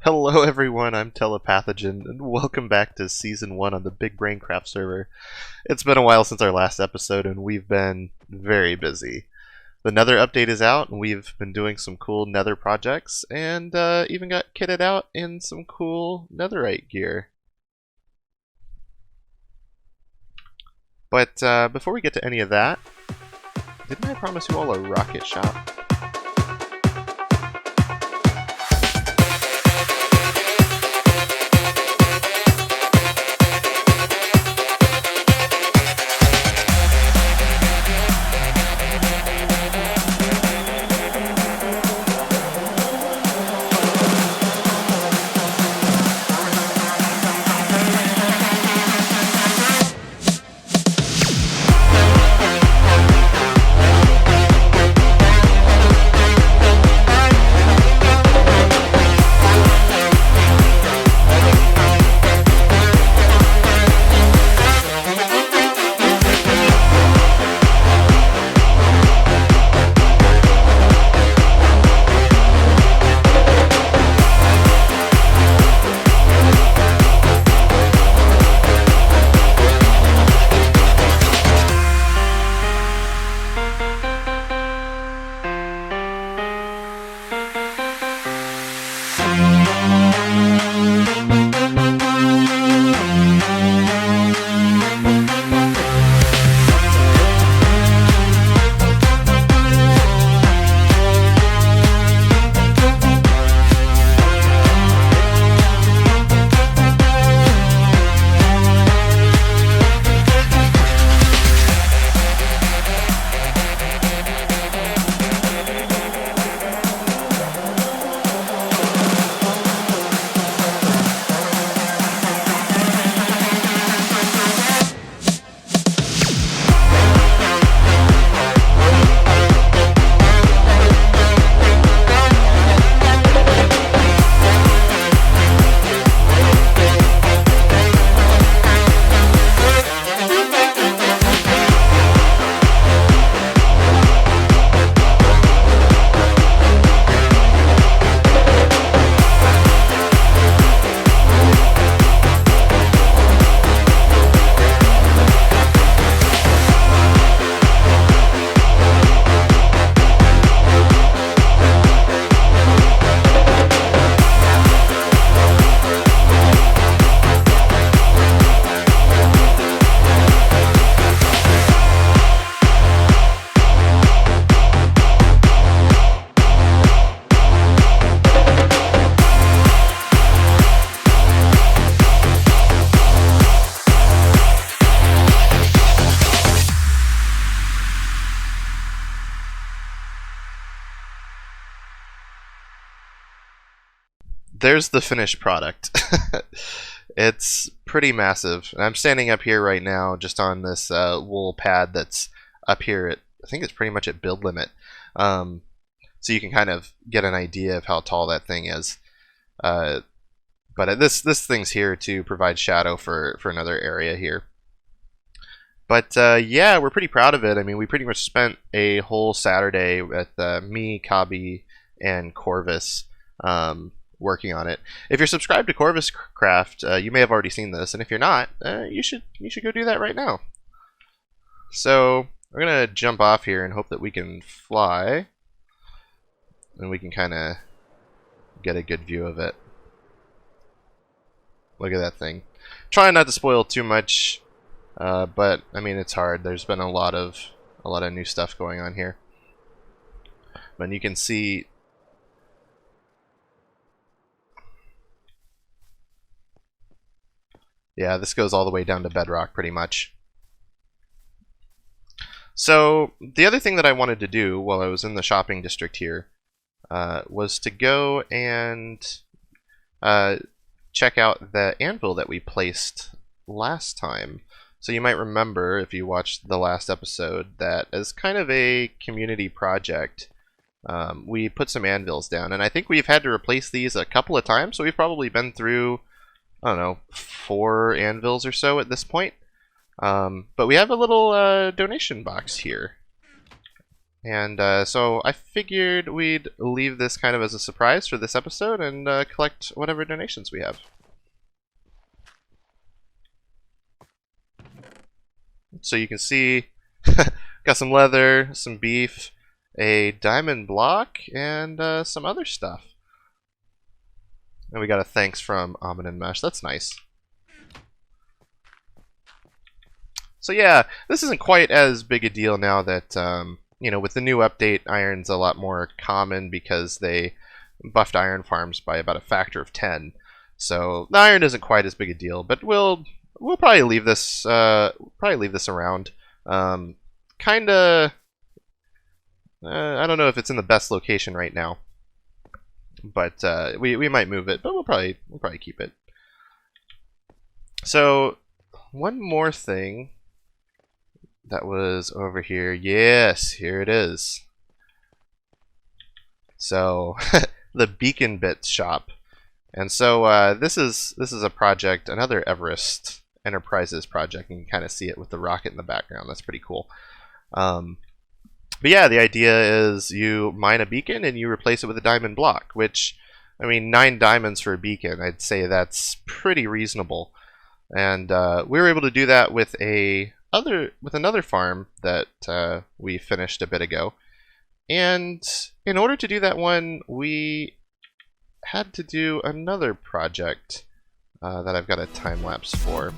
Hello everyone, I'm Telepathogen, and welcome back to Season 1 on the BigBrainCraft server. It's been a while since our last episode, and we've been very busy. The Nether update is out, and we've been doing some cool Nether projects, and even got kitted out in some cool Netherite gear. But before we get to any of that, didn't I promise you all a rocket shop? There's the finished product. It's pretty massive. I'm standing up here right now just on this wool pad that's up here at, I think it's pretty much at build limit. So you can kind of get an idea of how tall that thing is. But this thing's here to provide shadow for another area here. But yeah, we're pretty proud of it. I mean, we pretty much spent a whole Saturday with me, Kabi, and Corvus working on it. If you're subscribed to BigBrainCraft, you may have already seen this, and if you're not, you should go do that right now. So we're gonna jump off here and hope that we can fly, and we can kind of get a good view of it. Look at that thing. Trying not to spoil too much, but I mean it's hard. There's been a lot of new stuff going on here, but you can see. Yeah, this goes all the way down to bedrock pretty much. So the other thing that I wanted to do while I was in the shopping district here was to go and check out the anvil that we placed last time. So you might remember, if you watched the last episode, that as kind of a community project, we put some anvils down. And I think we've had to replace these a couple of times, so we've probably been through, I don't know, 4 anvils or so at this point. But we have a little donation box here. And so I figured we'd leave this kind of as a surprise for this episode and collect whatever donations we have. So you can see, got some leather, some beef, a diamond block, and some other stuff. And we got a thanks from Amin and Mesh. That's nice. So yeah, this isn't quite as big a deal now that, you know, with the new update, iron's a lot more common because they buffed iron farms by about a factor of 10. So the iron isn't quite as big a deal, but we'll probably leave this around. Kinda, I don't know if it's in the best location right now, but we might move it, but we'll probably keep it. So one more thing that was over here. Yes, here it is. So the Beacon Bits shop. And so this is a project, another Everest Enterprises project. You can kind of see it with the rocket in the background. That's pretty cool. But yeah, the idea is you mine a beacon and you replace it with a diamond block, which, I mean, 9 diamonds for a beacon, I'd say that's pretty reasonable. And we were able to do that with another farm that we finished a bit ago. And in order to do that one, we had to do another project that I've got a time lapse for.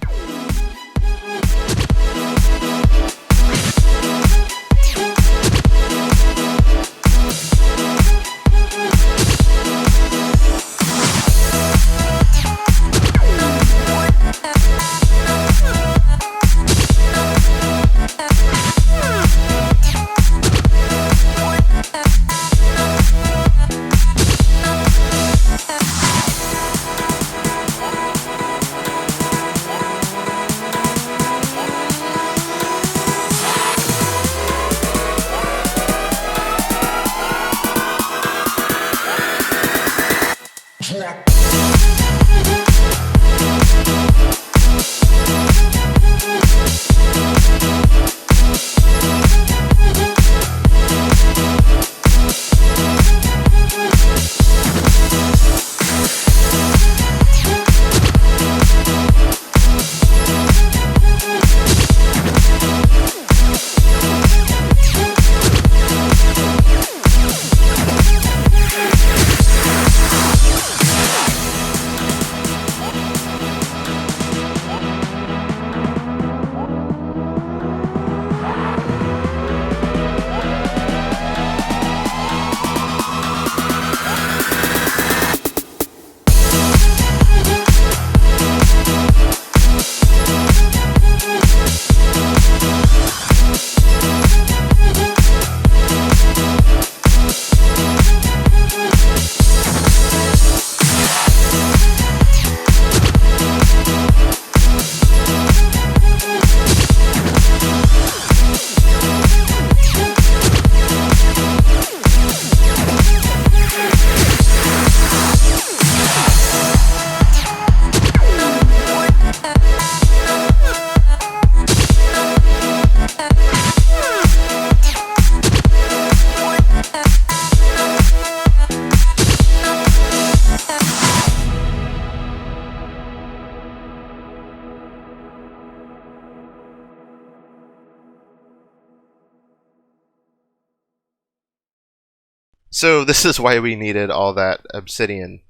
So this is why we needed all that obsidian,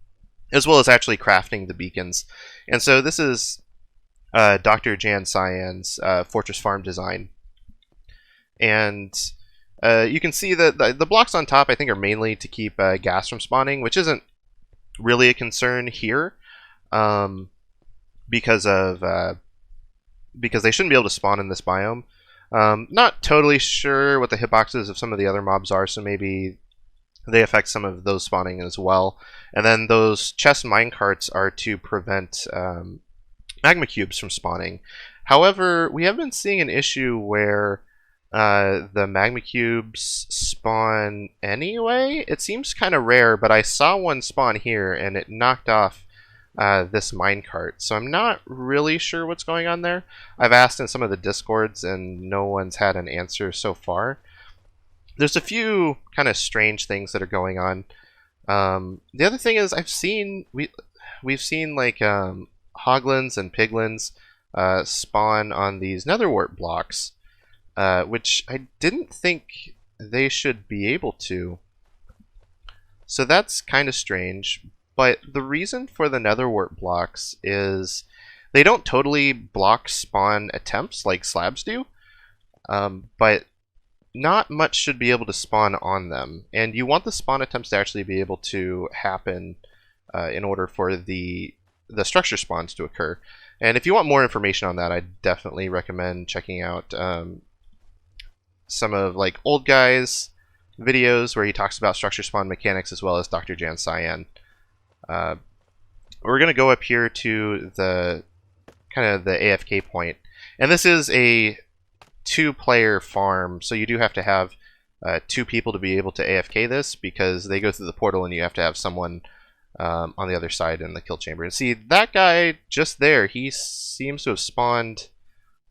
as well as actually crafting the beacons. And so this is Dr. Jan Cyan's Fortress Farm design. And you can see that the blocks on top, I think, are mainly to keep gas from spawning, which isn't really a concern here, because they shouldn't be able to spawn in this biome. Not totally sure what the hitboxes of some of the other mobs are, so maybe they affect some of those spawning as well. And then those chest minecarts are to prevent magma cubes from spawning. However, we have been seeing an issue where the magma cubes spawn anyway. It seems kind of rare, but I saw one spawn here and it knocked off this minecart. So I'm not really sure what's going on there. I've asked in some of the discords and no one's had an answer so far. there's a few kind of strange things that are going on. The other thing is we've seen like hoglins and piglins spawn on these netherwart blocks, which I didn't think they should be able to. So that's kind of strange. But the reason for the netherwart blocks is they don't totally block spawn attempts like slabs do, but not much should be able to spawn on them. And you want the spawn attempts to actually be able to happen in order for the structure spawns to occur. And if you want more information on that, I definitely recommend checking out some of like Old Guy's videos where he talks about structure spawn mechanics, as well as Dr. Jan Cyan. We're going to go up here to the kind of the AFK point, and this is a 2-player farm, so you do have to have 2 people to be able to AFK this, because they go through the portal and you have to have someone on the other side in the kill chamber. And see, that guy just there, he seems to have spawned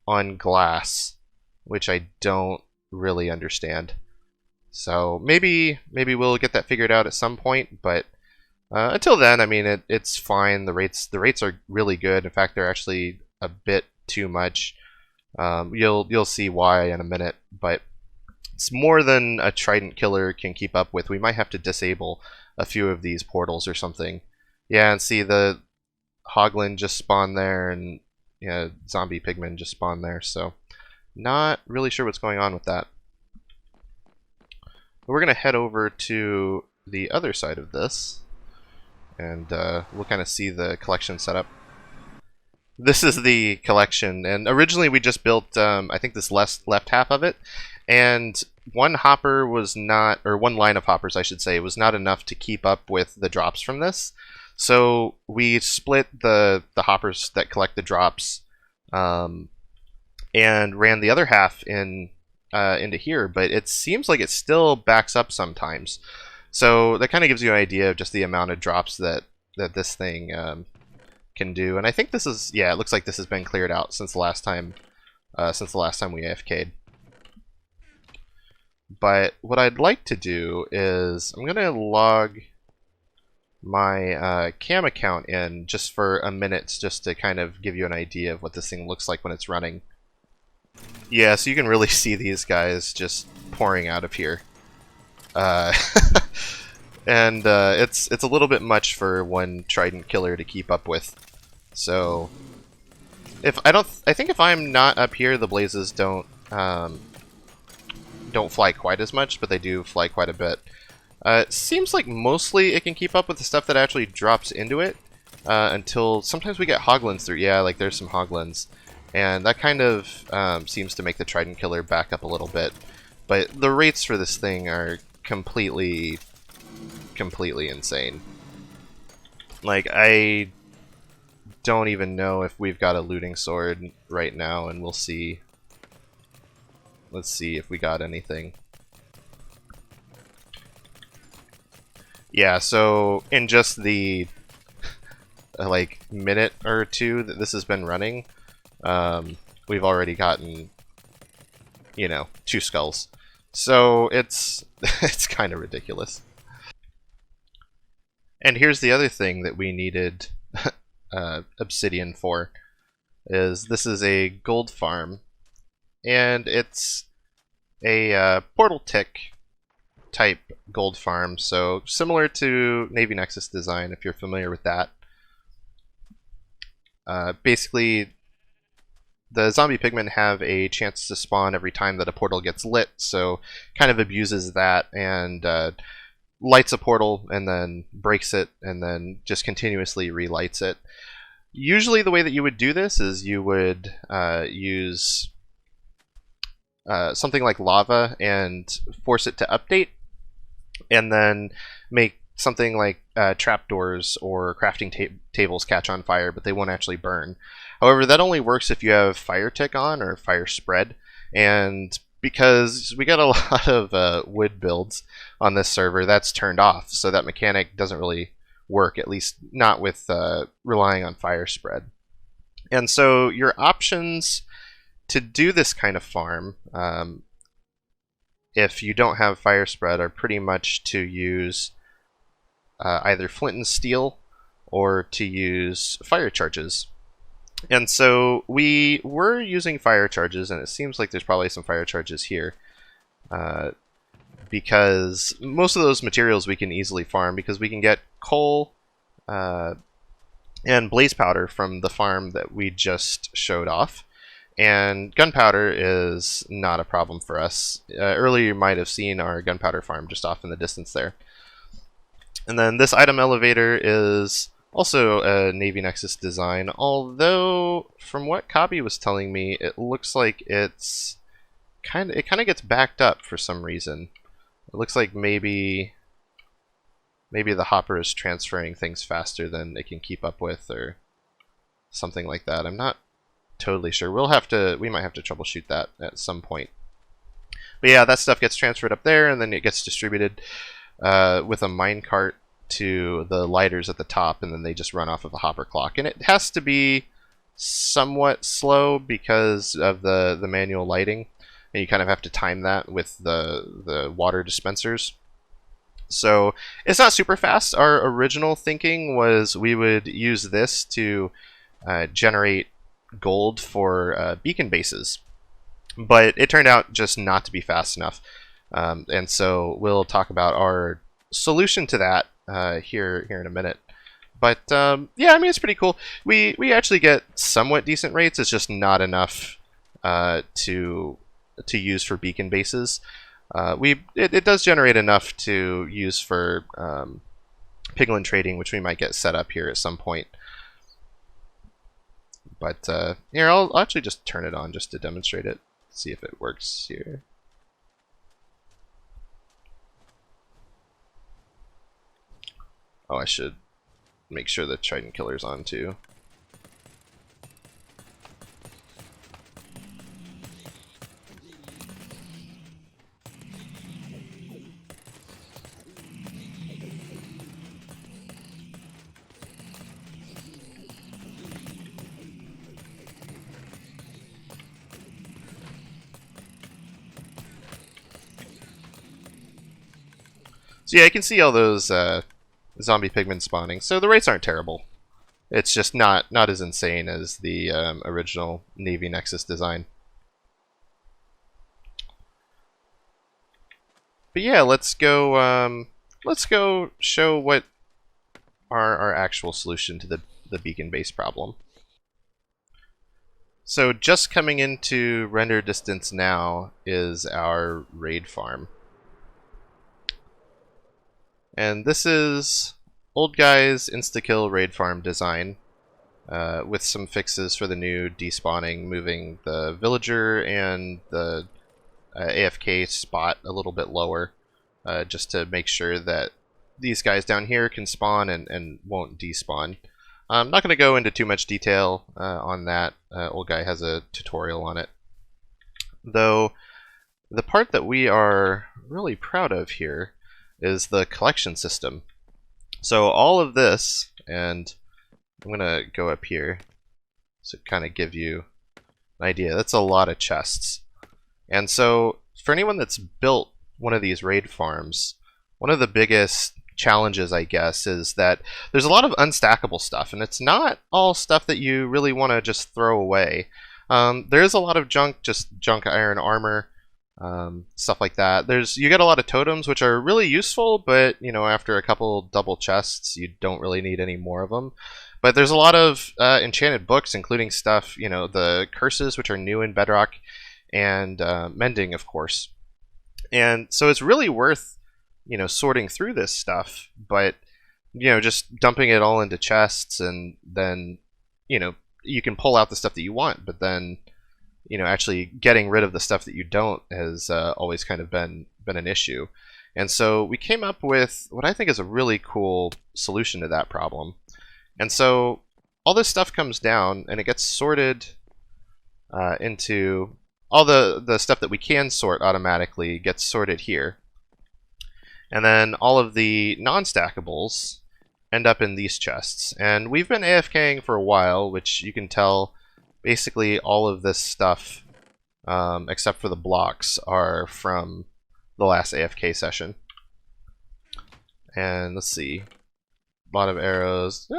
on glass, which I don't really understand. So maybe we'll get that figured out at some point, but until then, I mean, it's fine. The rates are really good. In fact, they're actually a bit too much. You'll see why in a minute, but it's more than a Trident killer can keep up with. We might have to disable a few of these portals or something. Yeah, and see, the Hoglin just spawned there, and yeah, zombie pigmen just spawned there, so not really sure what's going on with that. But we're going to head over to the other side of this, and we'll kind of see the collection setup. This is the collection, and originally we just built, I think, this left half of it, and one hopper was not, or one line of hoppers, I should say, was not enough to keep up with the drops from this. So we split the hoppers that collect the drops, and ran the other half into here, but it seems like it still backs up sometimes. So that kind of gives you an idea of just the amount of drops that this thing can do. And I think this is, yeah, it looks like this has been cleared out since the last time we AFK'd. But what I'd like to do is I'm gonna log my cam account in just for a minute, just to kind of give you an idea of what this thing looks like when it's running. Yeah, so you can really see these guys just pouring out of here. And it's a little bit much for one Trident killer to keep up with. So I think if I'm not up here, the blazes don't fly quite as much, but they do fly quite a bit. It seems like mostly it can keep up with the stuff that actually drops into it, until sometimes we get hoglins through. Yeah, like there's some hoglins, and that kind of seems to make the Trident killer back up a little bit. But the rates for this thing are completely insane. Like, I don't even know if we've got a looting sword right now, and we'll see. Let's see if we got anything. Yeah, so in just the like minute or two that this has been running, we've already gotten, you know, 2 skulls. So it's it's kind of ridiculous. And here's the other thing that we needed obsidian for, is this is a gold farm, and it's a portal tick type gold farm, so similar to Navy Nexus design, if you're familiar with that. Basically, the zombie pigmen have a chance to spawn every time that a portal gets lit, so kind of abuses that and lights a portal and then breaks it and then just continuously relights it. Usually the way that you would do this is you would use something like lava and force it to update, and then make something like trapdoors or crafting tables catch on fire, but they won't actually burn. However, that only works if you have fire tick on or fire spread, and because we got a lot of wood builds on this server, that's turned off, so that mechanic doesn't really work, at least not with relying on fire spread. And so your options to do this kind of farm if you don't have fire spread, are pretty much to use either flint and steel or to use fire charges. And so we were using fire charges, and it seems like there's probably some fire charges here. Because most of those materials we can easily farm, because we can get coal and blaze powder from the farm that we just showed off. And gunpowder is not a problem for us. Earlier you might have seen our gunpowder farm just off in the distance there. And then this item elevator is also a Navy Nexus design, although from what Kabi was telling me, it looks like it kind of gets backed up for some reason. It looks like maybe the hopper is transferring things faster than it can keep up with, or something like that. I'm not totally sure. We might have to troubleshoot that at some point. But yeah, that stuff gets transferred up there, and then it gets distributed with a minecart to the lighters at the top, and then they just run off of a hopper clock. And it has to be somewhat slow because of the manual lighting, and you kind of have to time that with the water dispensers. So it's not super fast. Our original thinking was we would use this to generate gold for beacon bases, but it turned out just not to be fast enough. And so we'll talk about our solution to that here in a minute. But yeah, I mean, it's pretty cool. We actually get somewhat decent rates. It's just not enough to use for beacon bases. It does generate enough to use for piglin trading, which we might get set up here at some point. But here, I'll actually just turn it on just to demonstrate it. See if it works here. Oh, I should make sure the Trident Killer's on too. So yeah, I can see all those zombie pigmen spawning. So the rates aren't terrible. It's just not as insane as the original Navy Nexus design. But yeah, let's go show what our actual solution to the beacon base problem. So just coming into render distance now is our raid farm. And this is Old Guy's insta-kill raid farm design with some fixes for the new despawning, moving the villager and the AFK spot a little bit lower, just to make sure that these guys down here can spawn and won't despawn. I'm not going to go into too much detail on that. Old Guy has a tutorial on it. Though the part that we are really proud of here is the collection system. So all of this, and I'm going to go up here to kind of give you an idea. That's a lot of chests. And so for anyone that's built one of these raid farms, one of the biggest challenges, I guess, is that there's a lot of unstackable stuff, and it's not all stuff that you really want to just throw away. There is a lot of junk, just junk iron armor, stuff like that. You get a lot of totems, which are really useful, but you know, after a couple double chests, you don't really need any more of them. But there's a lot of enchanted books, including stuff, you know, the curses, which are new in Bedrock, and mending, of course. And so it's really worth, you know, sorting through this stuff, but you know, just dumping it all into chests, and then, you know, you can pull out the stuff that you want, but then, you know, actually getting rid of the stuff that you don't has always kind of been an issue. And so we came up with what I think is a really cool solution to that problem. And so all this stuff comes down, and it gets sorted into all the stuff that we can sort automatically gets sorted here. And then all of the non-stackables end up in these chests. And we've been AFKing for a while, which you can tell basically all of this stuff, except for the blocks, are from the last AFK session. And let's see, a lot of arrows,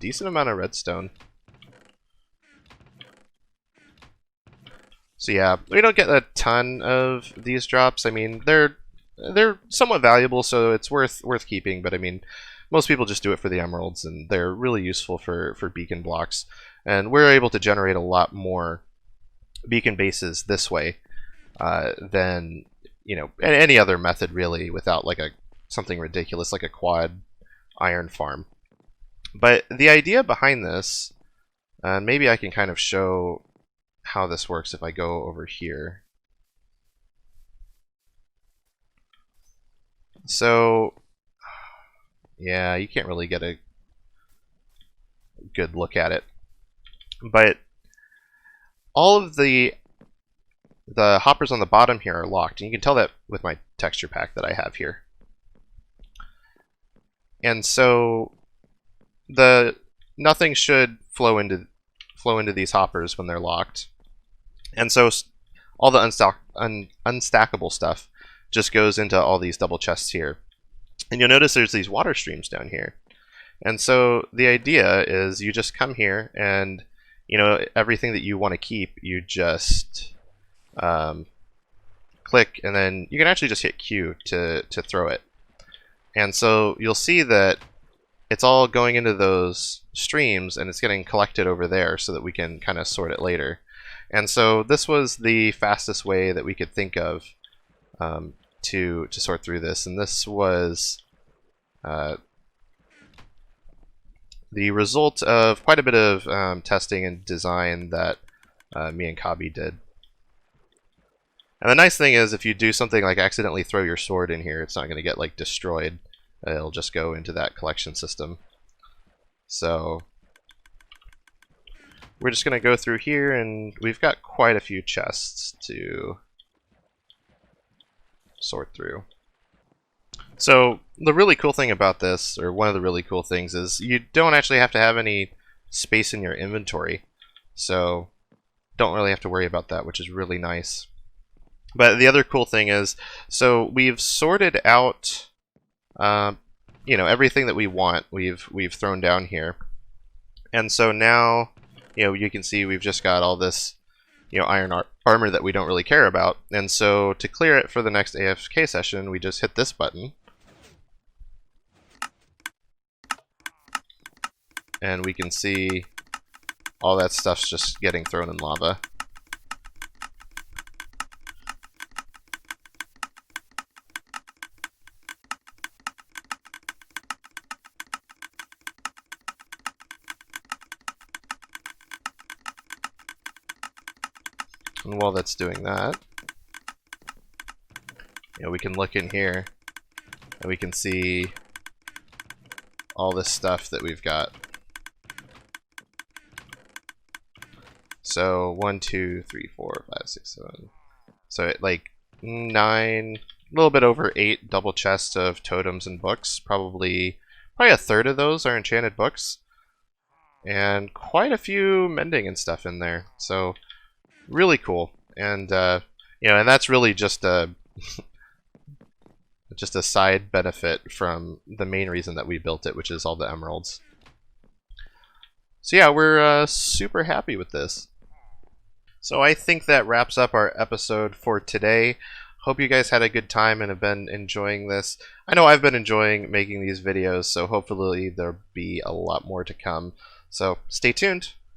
decent amount of redstone. So yeah, we don't get a ton of these drops. I mean, they're somewhat valuable, so it's worth keeping. But I mean, most people just do it for the emeralds, and they're really useful for beacon blocks. And we're able to generate a lot more beacon bases this way than, you know, any other method really, without like something ridiculous like a quad iron farm. But the idea behind this, maybe I can kind of show how this works if I go over here. So yeah, you can't really get a good look at it, but all of the hoppers on the bottom here are locked, and you can tell that with my texture pack that I have here. And so nothing should flow into these hoppers when they're locked. And so all the unstackable stuff just goes into all these double chests here. And you'll notice there's these water streams down here. And so the idea is you just come here and, you know, everything that you want to keep, you just click, and then you can actually just hit Q to throw it. And so you'll see that it's all going into those streams, and it's getting collected over there so that we can kind of sort it later. And so this was the fastest way that we could think of to sort through this. And this was the result of quite a bit of testing and design that me and Kabi did. And the nice thing is, if you do something like accidentally throw your sword in here, it's not going to get like destroyed. It'll just go into that collection system. So we're just going to go through here, and we've got quite a few chests to sort through. So the really cool thing about this, or one of the really cool things, is you don't actually have to have any space in your inventory. So don't really have to worry about that, which is really nice. But the other cool thing is, so we've sorted out, you know, everything that we want. We've thrown down here, and so now, you know, you can see we've just got all this, you know, iron armor that we don't really care about. And so to clear it for the next AFK session, we just hit this button, and we can see all that stuff's just getting thrown in lava. And while that's doing that, you know, we can look in here and we can see all this stuff that we've got. So 1, 2, 3, 4, 5, 6, 7. So like 9, a little bit over 8 double chests of totems and books. Probably a third of those are enchanted books, and quite a few mending and stuff in there. So really cool. And you know, and that's really just a just a side benefit from the main reason that we built it, which is all the emeralds. So yeah, we're super happy with this. So I think that wraps up our episode for today. Hope you guys had a good time and have been enjoying this. I know I've been enjoying making these videos, so hopefully there'll be a lot more to come. So stay tuned.